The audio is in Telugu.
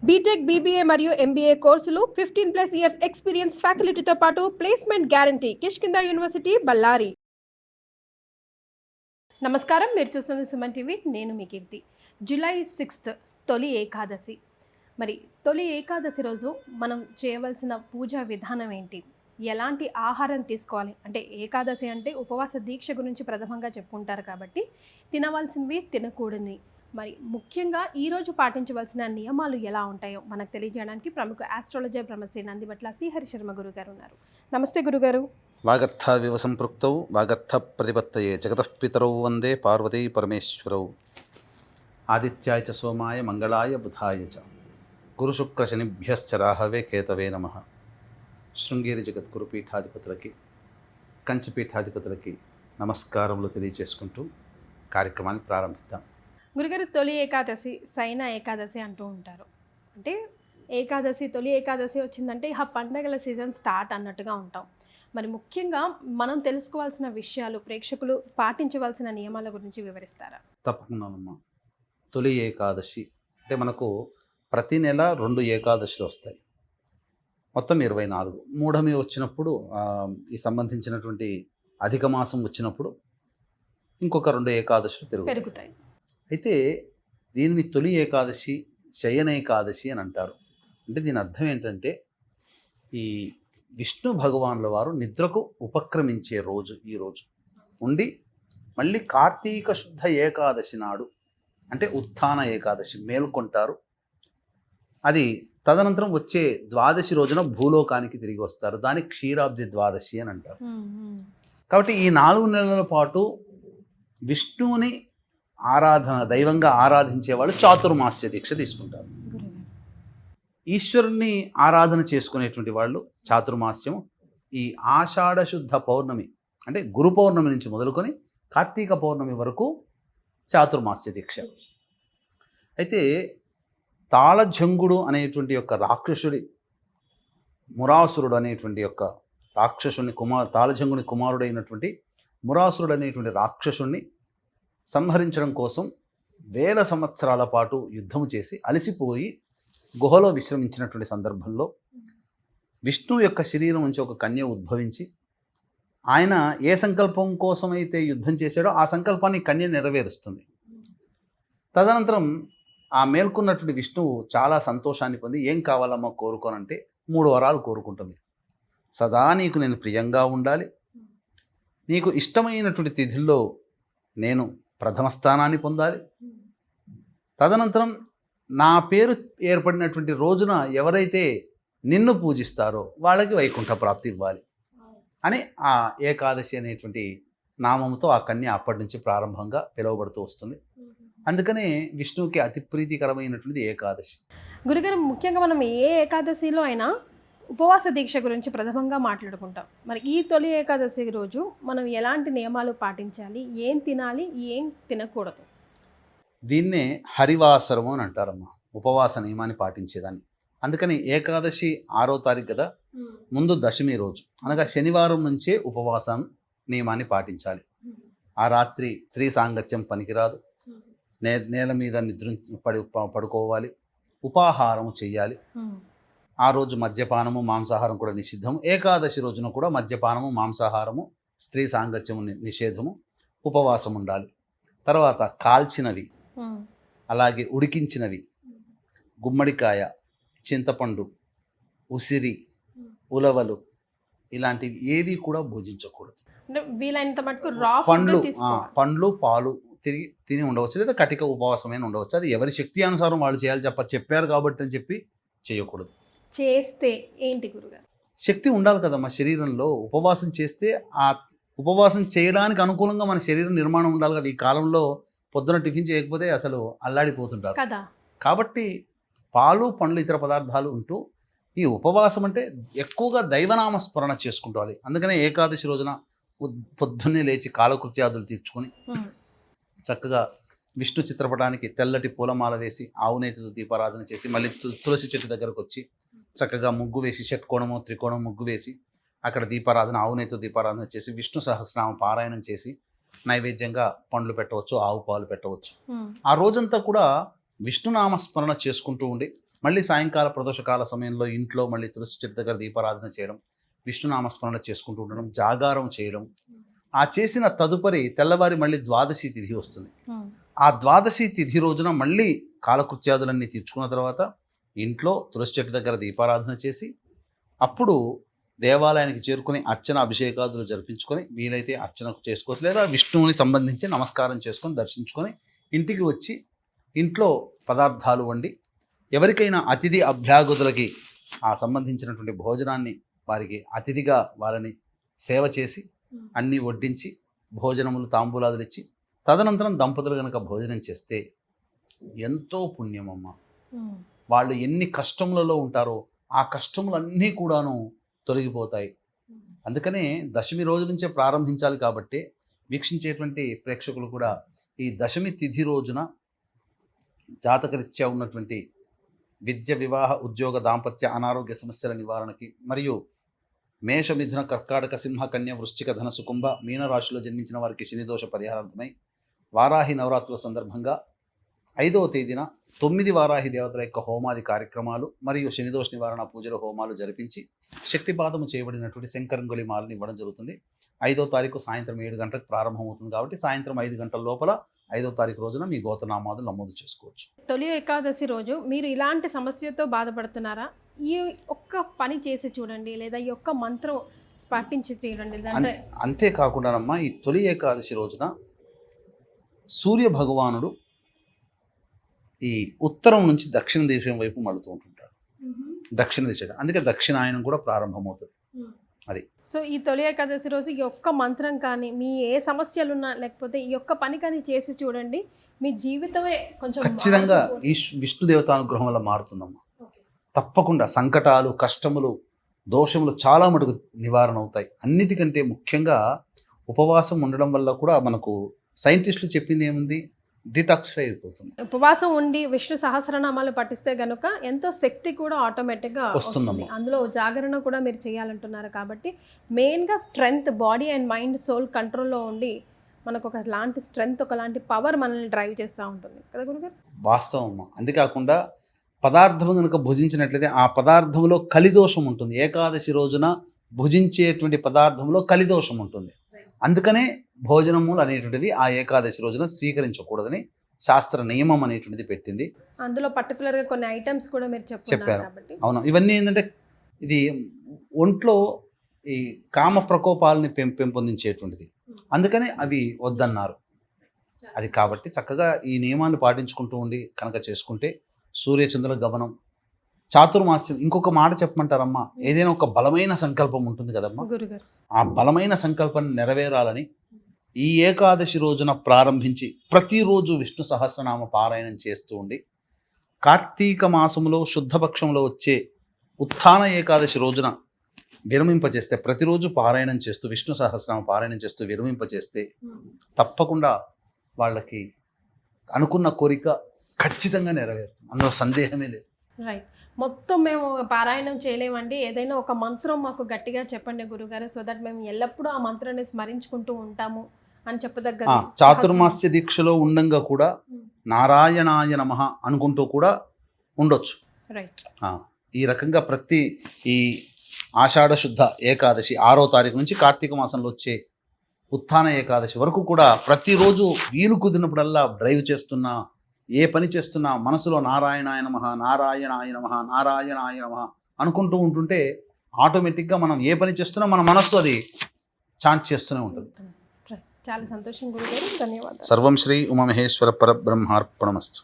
బీటెక్, బీబీఏ మరియు ఎంబీఏ కోర్సులు 15+ ఇయర్స్ ఎక్స్పీరియన్స్ ఫ్యాకల్టీతో పాటు placement guarantee. Kishkinda university, Ballari. నమస్కారం, మీరు చూస్తుంది సుమన్ టీవీ. నేను మీ కీర్తి. జూలై 6 తొలి ఏకాదశి. మరి తొలి ఏకాదశి రోజు మనం చేయవలసిన పూజా విధానం ఏంటి? ఎలాంటి ఆహారం తీసుకోవాలి? అంటే ఏకాదశి అంటే ఉపవాస దీక్ష గురించి ప్రథమంగా చెప్పుకుంటారు కాబట్టి తినవలసినవి, తినకూడని, మరి ముఖ్యంగా ఈరోజు పాటించవలసిన నియమాలు ఎలా ఉంటాయో మనకు తెలియజేయడానికి ప్రముఖ ఆస్ట్రాలజర్ బ్రహ్మశ్రీ నందిబట్ల శ్రీహరి శర్మ గురుగారు ఉన్నారు. నమస్తే గురుగారు. వాగర్థావివ సంపృక్తౌ వాగర్థ ప్రతిపత్తయే జగతః పితరౌ వందే పార్వతీ పరమేశ్వరౌ. ఆదిత్యాయ చ సోమాయ మంగళాయ బుధాయ చ గురుశుక్ర శనిభ్యశ్చ రాహవే కేతవే నమః. శృంగేరి జగద్గురు పీఠాధిపతులకి, కంచిపీఠాధిపతులకి నమస్కారములు తెలియజేసుకుంటూ కార్యక్రమాన్ని ప్రారంభిద్దాం. గురుగారు, తొలి ఏకాదశి, శయన ఏకాదశి అంటూ ఉంటారు. అంటే ఏకాదశి, తొలి ఏకాదశి వచ్చిందంటే ఇహ పండగల సీజన్ స్టార్ట్ అన్నట్టుగా ఉంటాం. మరి ముఖ్యంగా మనం తెలుసుకోవాల్సిన విషయాలు, ప్రేక్షకులు పాటించవలసిన నియమాల గురించి వివరిస్తారా? తప్పకుండానమ్మా. తొలి ఏకాదశి అంటే మనకు ప్రతి నెల 2 ఏకాదశులు వస్తాయి, మొత్తం 24. మూఢమి వచ్చినప్పుడు ఈ సంబంధించినటువంటి అధిక మాసం వచ్చినప్పుడు ఇంకొక 2 ఏకాదశులు పెరుగుతాయి. అయితే దీనిని తొలి ఏకాదశి, శయన ఏకాదశి అని అంటారు. అంటే దీని అర్థం ఏంటంటే ఈ విష్ణు భగవానుల వారు నిద్రకు ఉపక్రమించే రోజు ఈ రోజు ఉండి మళ్ళీ కార్తీక శుద్ధ ఏకాదశి నాడు అంటే ఉత్థాన ఏకాదశి మేల్కొంటారు. అది తదనంతరం వచ్చే ద్వాదశి రోజున భూలోకానికి తిరిగి వస్తారు. దాన్ని క్షీరాబ్ది ద్వాదశి అని అంటారు. కాబట్టి ఈ 4 నెలల పాటు విష్ణువుని ఆరాధన, దైవంగా ఆరాధించే వాళ్ళు చాతుర్మాస్య దీక్ష తీసుకుంటారు. ఈశ్వరుణ్ణి ఆరాధన చేసుకునేటువంటి వాళ్ళు చాతుర్మాస్యము ఈ ఆషాఢ శుద్ధ పౌర్ణమి అంటే గురు పౌర్ణమి నుంచి మొదలుకొని కార్తీక పౌర్ణమి వరకు చాతుర్మాస్య దీక్ష. అయితే తాళజంగుడు అనేటువంటి యొక్క రాక్షసుడి, మురాసురుడు అనేటువంటి యొక్క రాక్షసుని తాళజంగుని కుమారుడైనటువంటి మురాసురుడు అనేటువంటి రాక్షసుణ్ణి సంహరించడం కోసం 1000 సంవత్సరాల పాటు యుద్ధము చేసి అలసిపోయి గుహలో విశ్రమించినటువంటి సందర్భంలో విష్ణువు యొక్క శరీరం నుంచి ఒక కన్య ఉద్భవించి ఆయన ఏ సంకల్పం కోసమైతే యుద్ధం చేశాడో ఆ సంకల్పాన్ని కన్య నెరవేరుస్తుంది. తదనంతరం ఆ మేల్కొన్నటువంటి విష్ణువు చాలా సంతోషాన్ని పొంది ఏం కావాలమ్మా కోరుకోనంటే 3 వరాలు కోరుకుంటుంది. సదా నీకు నేను ప్రియంగా ఉండాలి, నీకు ఇష్టమైనటువంటి తిథుల్లో నేను ప్రథమ స్థానాన్ని పొందాలి, తదనంతరం నా పేరు ఏర్పడినటువంటి రోజున ఎవరైతే నిన్ను పూజిస్తారో వాళ్ళకి వైకుంఠ ప్రాప్తి ఇవ్వాలి అని ఆ ఏకాదశి అనేటువంటి నామముతో ఆ కన్య అప్పటి నుంచి ప్రారంభంగా పిలువబడుతూ వస్తుంది. అందుకనే విష్ణువుకి అతి ప్రీతికరమైనటువంటిది ఏకాదశి. గురుగారు, ముఖ్యంగా మనం ఏ ఏకాదశిలో అయినా ఉపవాస దీక్ష గురించి ప్రథమంగా మాట్లాడుకుంటాం. మరి ఈ తొలి ఏకాదశి రోజు మనం ఎలాంటి నియమాలు పాటించాలి, ఏం తినాలి, ఏం తినకూడదు? దీన్నే హరివాసరము అని అంటారమ్మా, ఉపవాస నియమాన్ని పాటించేదాన్ని. అందుకని ఏకాదశి 6వ తారీఖు కదా, ముందు దశమి రోజు అనగా శనివారం నుంచే ఉపవాసం నియమాన్ని పాటించాలి. ఆ రాత్రి స్త్రీ సాంగత్యం పనికిరాదు, నేల మీద పడుకోవాలి, ఉపాహారము చెయ్యాలి. ఆ రోజు మద్యపానము, మాంసాహారం కూడా నిషిద్ధము. ఏకాదశి రోజున కూడా మద్యపానము, మాంసాహారము, స్త్రీ సాంగత్యము నిషేధము. ఉపవాసం ఉండాలి. తర్వాత కాల్చినవి, అలాగే ఉడికించినవి, గుమ్మడికాయ, చింతపండు, ఉసిరి, ఉలవలు ఇలాంటివి ఏవి కూడా భుజించకూడదు. వీలైనంత మటుకు పండ్లు, పాలు తిని ఉండవచ్చు, లేదా కటిక ఉపవాసమైన ఉండవచ్చు. అది ఎవరి శక్తి అనుసారం వాళ్ళు చేయాలి. చెప్పారు కాబట్టి అని చెప్పి చేయకూడదు. చేస్తే ఏంటి గురుగారు? శక్తి ఉండాలి కదమ్మా శరీరంలో. ఉపవాసం చేస్తే ఆ ఉపవాసం చేయడానికి అనుకూలంగా మన శరీరం నిర్మాణం ఉండాలి కదా. ఈ కాలంలో పొద్దున టిఫిన్ చేయకపోతే అసలు అల్లాడిపోతుంటారు కదా. కాబట్టి పాలు, పండ్లు, ఇతర పదార్థాలు ఉంటూ ఈ ఉపవాసం అంటే ఎక్కువగా దైవనామ స్మరణ చేసుకుంటాలి. అందుకనే ఏకాదశి రోజున పొద్దున్నే లేచి కాలకృత్యాదులు తీర్చుకొని చక్కగా విష్ణు చిత్రపటానికి తెల్లటి పూలమాల వేసి ఆవు నేతితో దీపారాధన చేసి మళ్ళీ తులసి చెట్టు దగ్గరకు వచ్చి చక్కగా ముగ్గు వేసి, షట్కోణము, త్రికోణం ముగ్గు వేసి అక్కడ దీపారాధన, ఆవు నేతితో దీపారాధన చేసి విష్ణు సహస్రనామ పారాయణం చేసి నైవేద్యంగా పండ్లు పెట్టవచ్చు, ఆవు పాలు పెట్టవచ్చు. ఆ రోజంతా కూడా విష్ణునామ స్మరణ చేసుకుంటూ ఉండి మళ్ళీ సాయంకాల ప్రదోషకాల సమయంలో ఇంట్లో మళ్ళీ తులసి చెట్టు దగ్గర దీపారాధన చేయడం, విష్ణునామస్మరణ చేసుకుంటూ ఉండడం, జాగారం చేయడం. ఆ చేసిన తదుపరి తెల్లవారి మళ్ళీ ద్వాదశి తిథి వస్తుంది. ఆ ద్వాదశి తిథి రోజున మళ్ళీ కాలకృత్యాదులన్నీ తీర్చుకున్న తర్వాత ఇంట్లో తులసి చెట్టు దగ్గర దీపారాధన చేసి అప్పుడు దేవాలయానికి చేరుకుని అర్చన అభిషేకాదులు జరిపించుకొని వీలైతే అర్చనకు చేసుకోవచ్చు, లేదా విష్ణువుని సంబంధించి నమస్కారం చేసుకొని దర్శించుకొని ఇంటికి వచ్చి ఇంట్లో పదార్థాలు వండి ఎవరికైనా అతిథి అభ్యాగతులకి ఆ సంబంధించినటువంటి భోజనాన్ని వారికి అతిథిగా వారిని సేవ చేసి అన్నీ వడ్డించి భోజనములు తాంబూలాదులు ఇచ్చి తదనంతరం దంపతులు కనుక భోజనం చేస్తే ఎంతో పుణ్యమమ్మ. వాళ్ళు ఎన్ని కష్టములలో ఉంటారో ఆ కష్టములన్నీ కూడాను తొలగిపోతాయి. అందుకనే దశమి రోజు నుంచే ప్రారంభించాలి కాబట్టి వీక్షించేటువంటి ప్రేక్షకులు కూడా ఈ దశమి తిథి రోజున జాతకరీత్యా ఉన్నటువంటి విద్య, వివాహ, ఉద్యోగ, దాంపత్య, అనారోగ్య సమస్యల నివారణకి మరియు మేష, మిథున, కర్కాటక, సింహ, కన్య, వృశ్చిక, ధనసు, కుంభ, మీనరాశిలో జన్మించిన వారికి శనిదోష పరిహారార్థమై వారాహి నవరాత్రుల సందర్భంగా 5వ తేదీన 9 వారాహి దేవతల యొక్క హోమాది కార్యక్రమాలు మరియు శనిదోష నివారణ పూజల హోమాలు జరిపించి శక్తిపాతము చేయబడినటువంటి శంకరంగులి మాలను ఇవ్వడం జరుగుతుంది. 5వ తారీఖు సాయంత్రం 7 గంటలకు ప్రారంభమవుతుంది కాబట్టి సాయంత్రం 5 గంటల లోపల 5వ తారీఖు రోజున మీ గోత్రనామాదులు నమోదు చేసుకోవచ్చు. తొలి ఏకాదశి రోజు మీరు ఇలాంటి సమస్యతో బాధపడుతున్నారా? ఈ ఒక్క పని చేసి చూడండి, లేదా ఈ ఒక్క మంత్రం పాటించి చూడండి. అంతేకాకుండానమ్మా, ఈ తొలి ఏకాదశి రోజున సూర్య భగవానుడు ఈ ఉత్తరం నుంచి దక్షిణ దిశ వైపు మళ్ళుతూ ఉంటుంటాడు. దక్షిణ దిశ, అందుకే దక్షిణాయనం కూడా ప్రారంభమవుతుంది. అది సో ఈ తొలి ఏకాదశి రోజు ఈ ఒక్క మంత్రం కానీ, మీ ఏ సమస్యలున్నా లేకపోతే ఈ ఒక్క పని కానీ చేసి చూడండి, మీ జీవితమే కొంచెం ఖచ్చితంగా ఈ విష్ణు దేవతానుగ్రహం వల్ల మారుతుందమ్మా. తప్పకుండా సంకటాలు, కష్టములు, దోషములు చాలా మటుకు నివారణ అవుతాయి. అన్నిటికంటే ముఖ్యంగా ఉపవాసం ఉండడం వల్ల కూడా మనకు సైంటిస్టులు చెప్పింది ఏముంది, డిటాక్సిఫై అయిపోతుంది. ఉపవాసం ఉండి విష్ణు సహస్రనామాలు పఠిస్తే గనుక ఎంతో శక్తి కూడా ఆటోమేటిక్గా వస్తుంది. అందులో జాగరణ కూడా మీరు చేయాలంటున్నారు కాబట్టి మెయిన్గా strength, body and mind, soul కంట్రోల్లో ఉండి మనకు ఒకలాంటి స్ట్రెంగ్త్, ఒకలాంటి పవర్ మనల్ని డ్రైవ్ చేస్తూ ఉంటుంది కదా గురుగారు. వాస్తవం. అంతేకాకుండా పదార్థం కనుక భుజించినట్లయితే ఆ పదార్థంలో కలిదోషం ఉంటుంది. ఏకాదశి రోజున భుజించేటువంటి పదార్థంలో కలిదోషం ఉంటుంది. అందుకనే భోజనములు అనేటువంటివి ఆ ఏకాదశి రోజున స్వీకరించకూడదని శాస్త్ర నియమం అనేటువంటిది పెట్టింది. అందులో పర్టికులర్గా కొన్ని ఐటమ్స్ కూడా మీరు చెప్పారు. అవును, ఇవన్నీ ఏంటంటే ఇది ఒంట్లో ఈ కామ ప్రకోపాలని పెంపొందించేటువంటిది. అందుకని అవి వద్దన్నారు. అది కాబట్టి చక్కగా ఈ నియమాన్ని పాటించుకుంటూ ఉండి కనుక చేసుకుంటే సూర్యచంద్రుల గమనం, చాతుర్మాస్యం. ఇంకొక మాట చెప్పమంటారమ్మా, ఏదైనా ఒక బలమైన సంకల్పం ఉంటుంది కదమ్మా, ఆ బలమైన సంకల్పాన్ని నెరవేరాలని ఈ ఏకాదశి రోజున ప్రారంభించి ప్రతిరోజు విష్ణు సహస్రనామ పారాయణం చేస్తూ ఉండి కార్తీక మాసంలో శుద్ధపక్షంలో వచ్చే ఉత్థాన ఏకాదశి రోజున విరమింపచేస్తే, ప్రతిరోజు పారాయణం చేస్తూ విష్ణు సహస్రనామ పారాయణం చేస్తూ విరమింపచేస్తే తప్పకుండా వాళ్ళకి అనుకున్న కోరిక ఖచ్చితంగా నెరవేరుతుంది. అందులో సందేహమే లేదు. రైట్. మొత్తం మేము పారాయణం చేయలేమండి, ఏదైనా ఒక మంత్రం మాకు గట్టిగా చెప్పండి గురుగారు, సో దట్ మేము ఎల్లప్పుడూ ఆ మంత్రాన్ని స్మరించుకుంటూ ఉంటాము అని చెప్పదగ్గ. చాతుర్మాస్య దీక్షలో ఉండంగా కూడా నారాయణాయ నమః అనుకుంటూ కూడా ఉండొచ్చు. రైట్. ఈ రకంగా ప్రతి ఈ ఆషాఢ శుద్ధ ఏకాదశి 6వ తారీఖు నుంచి కార్తీక మాసంలో వచ్చే ఉత్థాన ఏకాదశి వరకు కూడా ప్రతిరోజు వీలు కుదిరినప్పుడల్లా డ్రైవ్ చేస్తున్నా, ఏ పని చేస్తున్నా మనసులో నారాయణాయ నమః, నారాయణాయ నమః, నారాయణాయ నమః అనుకుంటూ ఉంటుంటే ఆటోమేటిక్గా మనం ఏ పని చేస్తున్నా మన మనస్సు అది చాంట్ చేస్తూనే ఉంటుంది. చాలా సంతోషం గురుగారు, ధన్యవాదాలు. సర్వం శ్రీ ఉమామహేశ్వర పరబ్రహ్మార్పణమస్తు.